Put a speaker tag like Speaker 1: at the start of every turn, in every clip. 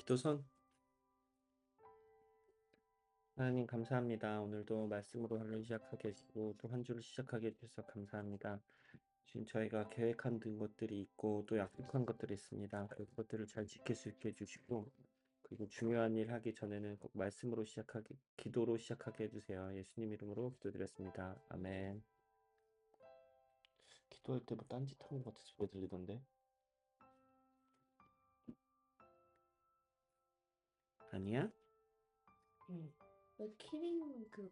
Speaker 1: 기도선. 하나님 감사합니다. 오늘도 말씀으로 하루 시작하게 해주시고 또 한 주를 시작하게 해주셔서 감사합니다. 지금 저희가 계획한 것들이 있고 또 약속한 것들이 있습니다. 그것들을 잘 지킬 수 있게 해주시고 그리고 중요한 일 하기 전에는 꼭 말씀으로 시작하게, 기도로 시작하게 해주세요. 예수님 이름으로 기도드렸습니다. 아멘. 기도할 때 뭐 딴짓하는 것 같은 소리 들리던데? 아니야?
Speaker 2: 응. 왜 키링 보면서 그거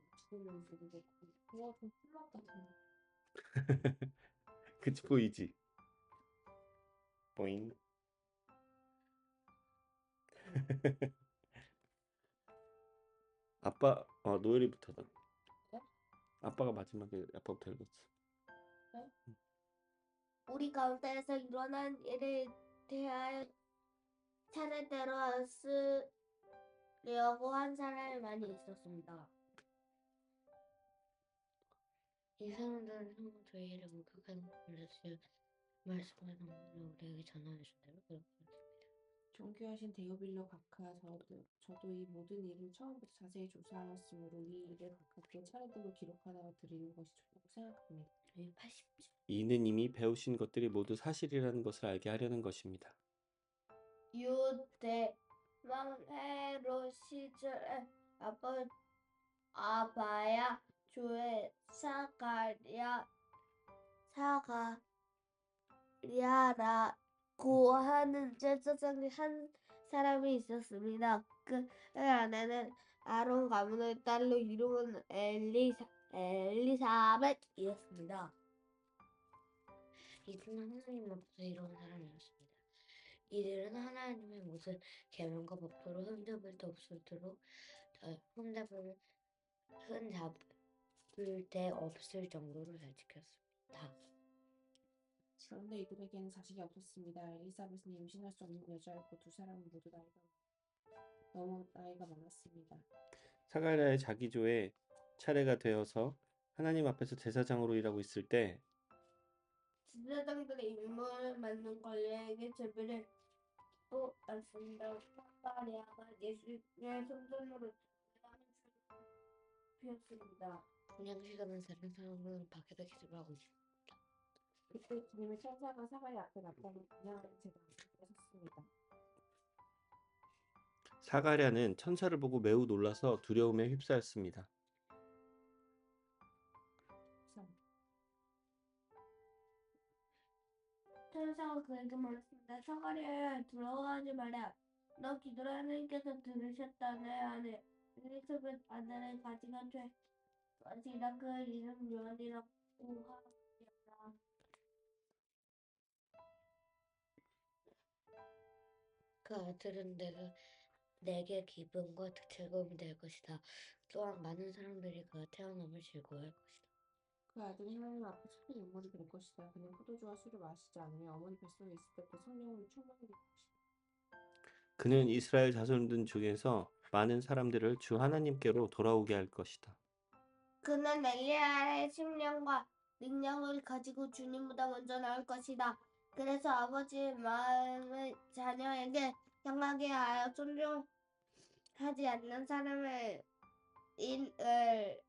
Speaker 2: 좀 플랫 같은데.
Speaker 1: 그치 보이지? 보잉.
Speaker 2: 응.
Speaker 1: 아빠, 노엘이부터다.
Speaker 2: 네?
Speaker 1: 아빠가 마지막에 아빠부터 읽었어.
Speaker 2: 네? 우리 가운데에서 일어난 일에 대하여 차례대로 쓰려고 한 사람이 많이 있었습니다. 이 사람들은 성도 저희를 목격하는 것을 말씀을 우리에게 전하여 준다고 그렇게
Speaker 3: 존귀하신 데오빌로 각하, 저도 이 모든 일을 처음부터 자세히 조사하였으므로 이 일을 각하께 차례대로 기록하다가 드리는 것이 좋다고 생각합니다.
Speaker 2: 80절.
Speaker 1: 이는 이미 배우신 것들이 모두 사실이라는 것을 알게 하려는 것입니다.
Speaker 2: 유대 왕 헤롯 시절에 아바야 조의 사가랴라고 하는 제사장이 한 사람이 있었습니다. 그 아내는 아론 가문의 딸로 이름은 엘리사벳이었습니다. 이들은 하나님 앞에서 이룬 사람이었습니다. 이들은 하나님의 모든 계명과 법도로 흠잡을 데 없을도록 흠잡을 데 없을 정도로 잘 지켰습니다.
Speaker 3: 그런데 이들에게는 자식이 없었습니다. 엘리사벳은 임신할 수 없는 여자였고 두 사람은 모두 너무 나이가 많았습니다.
Speaker 1: 사가랴의 자기조에 차례가 되어서 하나님 앞에서 제사장으로 일하고 있을 때
Speaker 2: 제사장들의 임무를 맡는 관리에게 제비를 또 낳습니다. 사가랴가 예수의 손전으로 피었습니다. 분양 시간은 다른 사람은 밖에서 기도하고 있습니다.
Speaker 3: 그때 주님의 천사가 사가랴 앞에 나타나 분양하는 제가 앞에 섰습니다.
Speaker 1: 사가랴는 천사를 보고 매우 놀라서 두려움에 휩싸였습니다.
Speaker 2: 천사가 그에게 말했습니다. 사가랴야 두려워하지 마라. 너 기도를 하나님께서 들으셨다네. 아내 엘리사벳 아들을 가지가 돼. 가지라 그 이름 요한이라고 하리라. 그 아들은 내게 기쁨과 즐거움이 될 것이다. 또한 많은 사람들이 그가 태어남을 즐거워할 것이다.
Speaker 3: 그 아들이 하나님 앞에 큰 인물이 될 것이다. 그는 포도주와 술을 마시지 않으며 어머니 뱃속에 있을 때부터 성령으로 충만히 될 것이다.
Speaker 1: 그는 이스라엘 자손들 중에서 많은 사람들을 주 하나님께로 돌아오게 할 것이다.
Speaker 2: 그는 엘리야의 심령과 능력을 가지고 주님보다 먼저 나올 것이다. 그래서 아버지의 마음을 자녀에게 향하게 하여 존중하지 않는 사람의 인을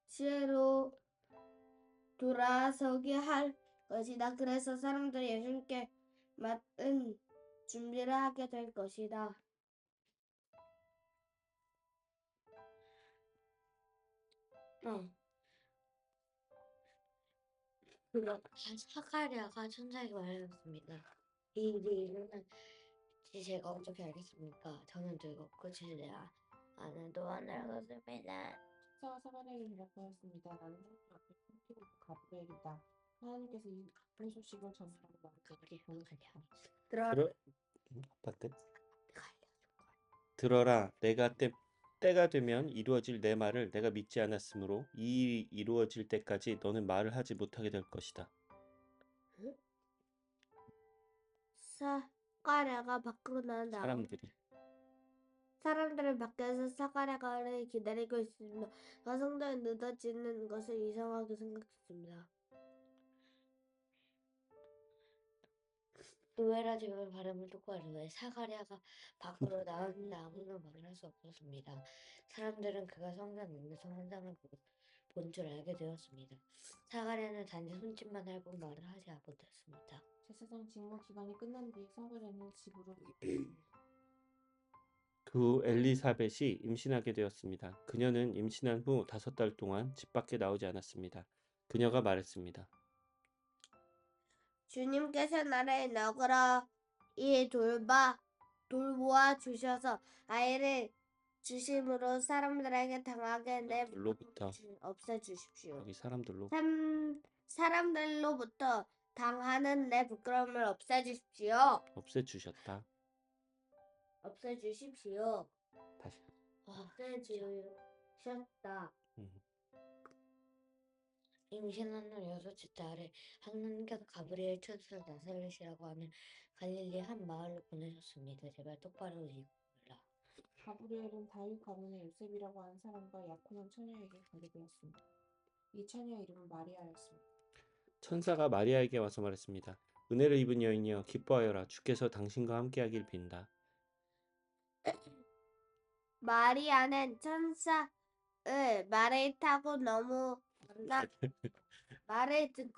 Speaker 2: 지혜로 돌아서게 할 것이다. 그래서 사람들이 예수님께 맞은 준비를 하게 될 것이다. 사가랴가 천사에게 말했습니다. 이 일은 제가 어떻게 알겠습니까? 저는 즐겁고 제 아내도 하늘었습니다.
Speaker 3: 천사가 사가랴에게 대답하였습니다. 나는 하나님 앞에 숨기고 가브리엘이다. 하나님께서 이 기쁜 소식을 전하라고 말하기를 보내셨다.
Speaker 1: 들어라, 내가 때가 되면 이루어질 내 말을 내가 믿지 않았으므로 이 일이 이루어질 때까지 너는 말을 하지 못하게 될 것이다.
Speaker 2: 사가랴가 밖으로 나온다.
Speaker 1: 사람들이
Speaker 2: 사람들은 밖에서 사가랴를 기다리고 있으며 성전에 늦어지는 것을 이상하게 생각했습니다.
Speaker 4: 노엘아 제발 발음을 똑바로 해. 사가랴가 밖으로 나왔는데 아무나 말할 수 없었습니다. 사람들은 그가 성전 안에서 환상을 본 줄 알게 되었습니다. 사가랴는 단지 손짓만 할 뿐 말을 하지 못했습니다.
Speaker 3: 제사장 직무 기간이 끝난 뒤 사가랴는 집으로
Speaker 1: 그 후 엘리사벳이 임신하게 되었습니다. 그녀는 임신한 후 5달 동안 집 밖에 나오지 않았습니다. 그녀가 말했습니다.
Speaker 2: 주님께서 나를 너그러이 돌보아 주셔서 아이를 주심으로 사람들에게 당하게 내
Speaker 1: 사람들로부터.
Speaker 2: 부끄러움을 없애주십시오.
Speaker 1: 여기 사람들로
Speaker 2: 사람들로부터 당하는 내 부끄러움을 없애주십시오.
Speaker 1: 없애주셨다.
Speaker 2: 없애주십시오.
Speaker 1: 다시.
Speaker 2: 없애주셨다.
Speaker 4: 임신한 후 6째 달에 하나님께서 가브리엘 천사를 나사렛이라고 하는 갈릴리 한 마을로 보내셨습니다. 제발 똑바로 읽어라.
Speaker 3: 가브리엘은 다윗 가문의 요셉이라고 하는 사람과 약혼한 처녀에게 가게 되었습니다. 이 처녀의 이름은 마리아였습니다.
Speaker 1: 천사가 마리아에게 와서 말했습니다. 은혜를 입은 여인이여 기뻐하여라. 주께서 당신과 함께하길 빈다.
Speaker 2: 마리아는 천사의 말을 듣고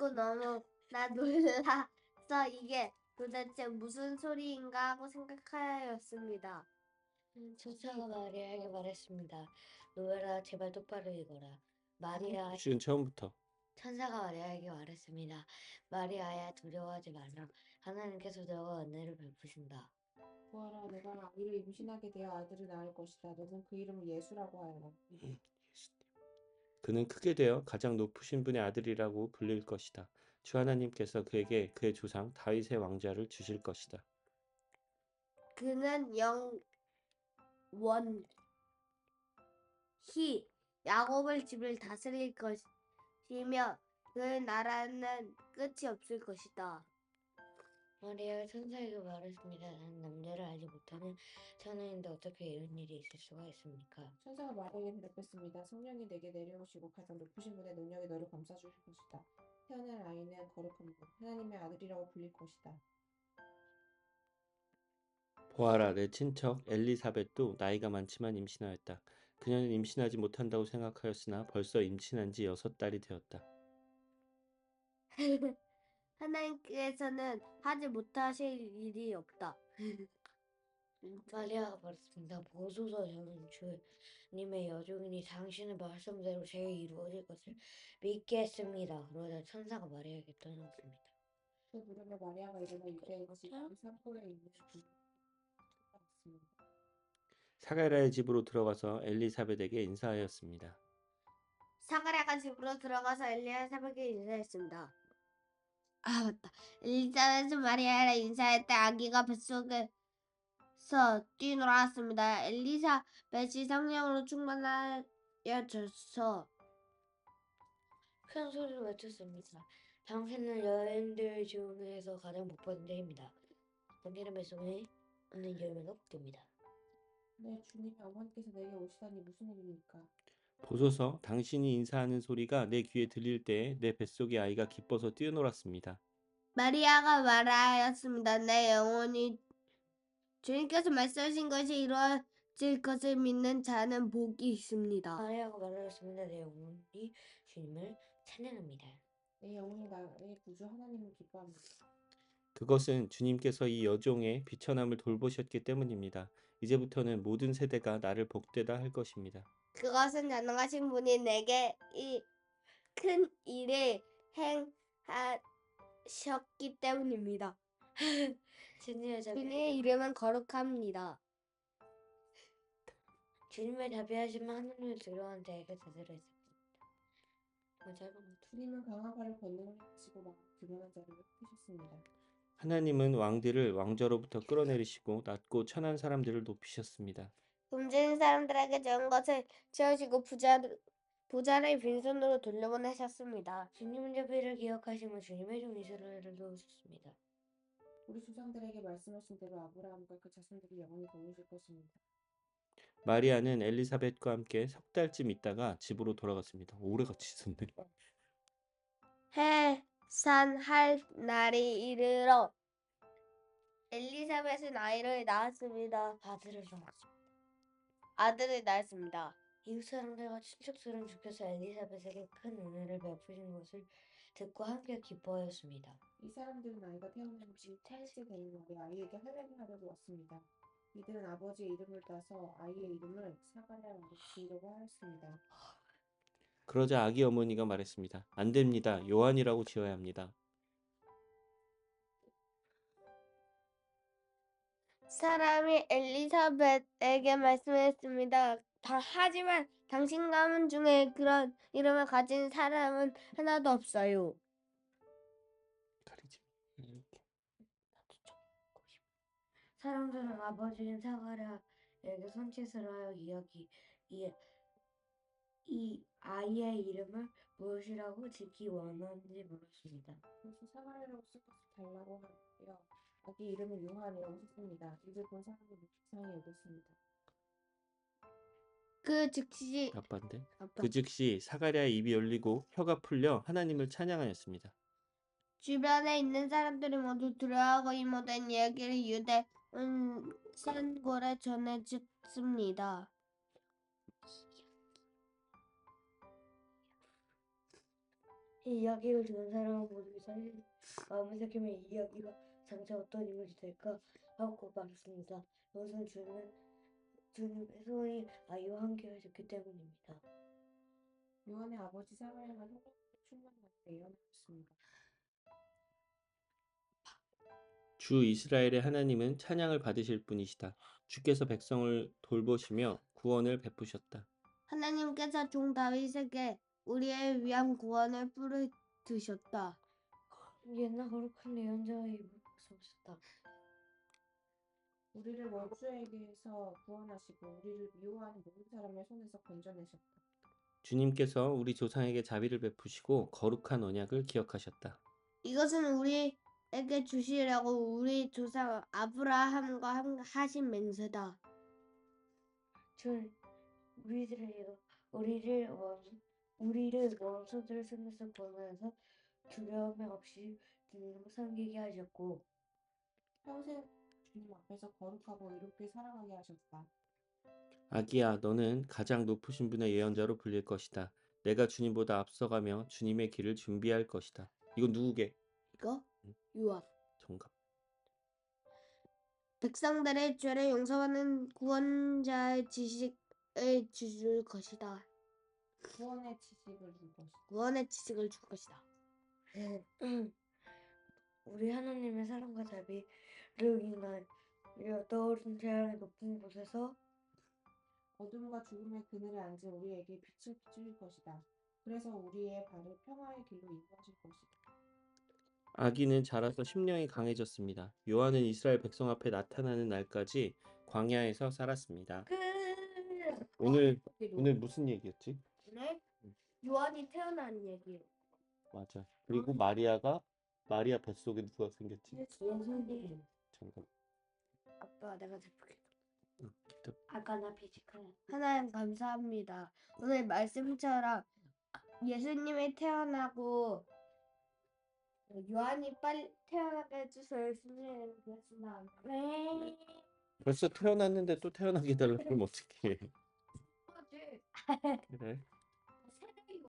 Speaker 2: 너무나 놀라서 이게 도대체 무슨 소리인가 하고 생각하였습니다.
Speaker 4: 천사가 마리아에게 말했습니다. 노엘아 제발 똑바로 읽어라. 마리아
Speaker 1: 지금 처음부터.
Speaker 4: 천사가 마리아에게 말했습니다. 마리아야 두려워하지 말라. 하나님께서 너와 은혜를 베푸신다.
Speaker 3: 보아라, 내가 아이를 임신하게 되어 아들을 낳을 것이다. 너는 그 이름을 예수라고 하여라.
Speaker 1: 그는 크게 되어 가장 높으신 분의 아들이라고 불릴 것이다. 주 하나님께서 그에게 그의 조상 다윗의 왕좌를 주실 것이다.
Speaker 2: 그는 영원히 야곱의 집을 다스릴 것이며 그 나라는 끝이 없을 것이다.
Speaker 4: 마리아가 천사에게 말했습니다. 나는 남자를 알지 못하는 처녀인데 어떻게 이런 일이 있을 수가 있습니까?
Speaker 3: 천사가 마리아에게 대답했습니다. 성령이 내게 내려오시고 가장 높으신 분의 능력이 너를 감싸주실 것이다. 태어날 아이는 거룩한 분, 하나님의 아들이라고 불릴 것이다.
Speaker 1: 보아라, 내 친척 엘리사벳도 나이가 많지만 임신하였다. 그녀는 임신하지 못한다고 생각하였으나 벌써 임신한 지 6달이 되었다.
Speaker 2: 하나님께서는 하지 못하실 일이 없다.
Speaker 4: 마리아가 말했습니다. 보소서 저는 주님의 여종이니 당신의 말씀대로 제게 이루어질 것을 믿겠습니다. 그러자 천사가 마리아에게 떠났습니다.
Speaker 3: 그 무렵에 마리아가 일어나 유대의 집 산골에 있는 그 찾아갔습니다.
Speaker 1: 사가랴의 집으로 들어가서 엘리사벳에게 인사하였습니다.
Speaker 2: 사가랴가 집으로 들어가서 엘리사벳에게 인사했습니다. 아 맞다. 엘리사벳은 마리아를 인사할 때 아기가 뱃속에서 뛰놀았습니다. 엘리사벳이 성령으로 충만하여져서
Speaker 4: 큰 소리로 외쳤습니다. 당신은 여인들 중에서 가장 복받은 자입니다. 당신의 뱃속에 있는 열매가 복됩니다.
Speaker 3: 네, 주님의 어머니께서 내게 오시다니 무슨 일입니까?
Speaker 1: 보소서, 당신이 인사하는 소리가 내 귀에 들릴 때에 내 뱃속의 아이가 기뻐서 뛰어놀았습니다.
Speaker 2: 마리아가 말하였습니다. 내 영혼이 주님께서 말씀하신 것이 이루어질 것을 믿는 자는 복이 있습니다.
Speaker 4: 마리아가 말하였습니다. 내 영혼이 주님을 찬양합니다.
Speaker 3: 내 영혼이 나의 구주 하나님을 기뻐합니다.
Speaker 1: 그것은 주님께서 이 여종의 비천함을 돌보셨기 때문입니다. 이제부터는 모든 세대가 나를 복되다 할 것입니다.
Speaker 2: 그것은 전능하신 분이 내게 이 큰 일을 행하셨기 때문입니다. 주님의 이름은 거룩합니다.
Speaker 4: 주님을 자비하시면 하나님을 두려워하는 자에게 제대로 했습니다. 짧은 것도.
Speaker 3: 주님은 강한 발을 권능을 행하시고 마음이 교만한 자를 펴셨습니다.
Speaker 1: 하나님은 왕들을 왕좌로부터 끌어내리시고 낮고 천한 사람들을 높이셨습니다.
Speaker 2: 굶주린 사람들에게 좋은 것을 채우시고 부자를 빈손으로 돌려보내셨습니다.
Speaker 4: 주님은 자비를 기억하시며 주님의 종 이스라엘을 도우셨습니다.
Speaker 3: 우리 조상들에게 말씀하신 대로 아브라함과 그 자손들이 영원히 거우실 것입니다.
Speaker 1: 마리아는 엘리사벳과 함께 석 달쯤 있다가 집으로 돌아갔습니다. 오래같이 있었네.
Speaker 2: 해산할 날이 이르러 엘리사벳은 아이를 낳았습니다. 아들을 낳았습니다.
Speaker 4: 이웃 사람들과 친척들은 주께서 엘리사벳에게 큰 은혜를 베푸신 것을 듣고 함께 기뻐하였습니다.
Speaker 3: 이 사람들은 아이가 태어난 지 8일째 되는 날에 아이에게 할례를 하려고 왔습니다. 이들은 아버지의 이름을 따서 아이의 이름을 사가랴라고 지으려고 하였습니다.
Speaker 1: 그러자 아기 어머니가 말했습니다. 안 됩니다. 요한이라고 지어야 합니다.
Speaker 2: 사람이 엘리사벳에게 말씀했습니다. 하지만 당신 가문 중에 그런 이름을 가진 사람은 하나도 없어요.
Speaker 1: 가리지. 이렇게.
Speaker 4: 사람들은 아버지인 사가랴에게 손짓을 하여 이 아이의 이름을 무엇이라고 짓기 원하는지 물었습니다.
Speaker 3: 그래서 사가랴라고 쓸 것을 달라고 하는데요. 아기 이름은 요한이라고 썼습니다. 이를 본 사람들은 이상히 여겼습니다.
Speaker 2: 그 즉시
Speaker 1: 아빠인데.
Speaker 2: 아빠.
Speaker 1: 그 즉시 사가랴의 입이 열리고 혀가 풀려 하나님을 찬양하였습니다.
Speaker 2: 주변에 있는 사람들이 모두 두려워하고 이 모든 이야기를 유대 산골에 전해졌습니다.
Speaker 4: 이 이야기를 들은 사람은 모두 이상히 마음을 새기며 이 이야기가 장차 어떤 인물이 될까 하고 말했습니다. 이것은 주님의 소원이 아이와 함께 하셨기 때문입니다.
Speaker 3: 요한의 아버지 사가랴가 성령으로 충만할 때 일어났습니다.
Speaker 1: 주 이스라엘의 하나님은 찬양을 받으실 분이시다. 주께서 백성을 돌보시며 구원을 베푸셨다.
Speaker 2: 하나님께서 종 다윗에게 우리의 위한 구원을 부르드셨다.
Speaker 4: 옛날 거룩한 예언자의 입을 박수하셨다.
Speaker 3: 우리를 원수에게서 구원하시고 우리를 미워하는 모든 사람의 손에서 건져내셨다.
Speaker 1: 주님께서 우리 조상에게 자비를 베푸시고 거룩한 언약을 기억하셨다.
Speaker 2: 이것은 우리에게 주시려고 우리 조상 아브라함과 하신 맹세다.
Speaker 4: 주 우리를 원수들 손에서 구원하셔서 두려움 없이 주님을 섬기게 하셨고
Speaker 3: 평생 주님 앞에서 거룩하고 이롭게 살아가게 하셨다.
Speaker 1: 아기야, 너는 가장 높으신 분의 예언자로 불릴 것이다. 내가 주님보다 앞서가며 주님의 길을 준비할 것이다. 이건 누구게?
Speaker 2: 이거 요한.
Speaker 1: 정답.
Speaker 2: 백성들의 죄를 용서하는 구원자의 지식을 줄 것이다.
Speaker 3: 구원의 지식을 줄 것이다.
Speaker 2: 구원의 지식을 줄 것이다.
Speaker 4: 우리 하나님의 사랑과 자비를 인하여 떠오른 태양의 높은 곳에서
Speaker 3: 어둠과 죽음의 그늘에 앉은 우리에게 빛을 비추실 것이다. 그래서 우리의 발을 평화의 길로 인도하실 것이다.
Speaker 1: 아기는 자라서 심령이 강해졌습니다. 요한은 이스라엘 백성 앞에 나타나는 날까지 광야에서 살았습니다. 오늘 무슨 얘기였지?
Speaker 2: 오늘 요한이 태어난 얘기예요.
Speaker 1: 맞아. 그리고 마리아 뱃속에 누가 생겼지?
Speaker 4: 예수님
Speaker 1: 정답.
Speaker 2: 아빠 내가 대표해.
Speaker 1: 기도.
Speaker 4: 아까나 피지컬
Speaker 2: 하나님 감사합니다. 오늘 말씀처럼 예수님이 태어나고 요한이 빨리 태어나게 해주세요. 예수님 그랬습니다. 네.
Speaker 1: 벌써 태어났는데 또 태어나게 해달라고 그러면 어떡해.
Speaker 2: 그거지.
Speaker 1: 그래.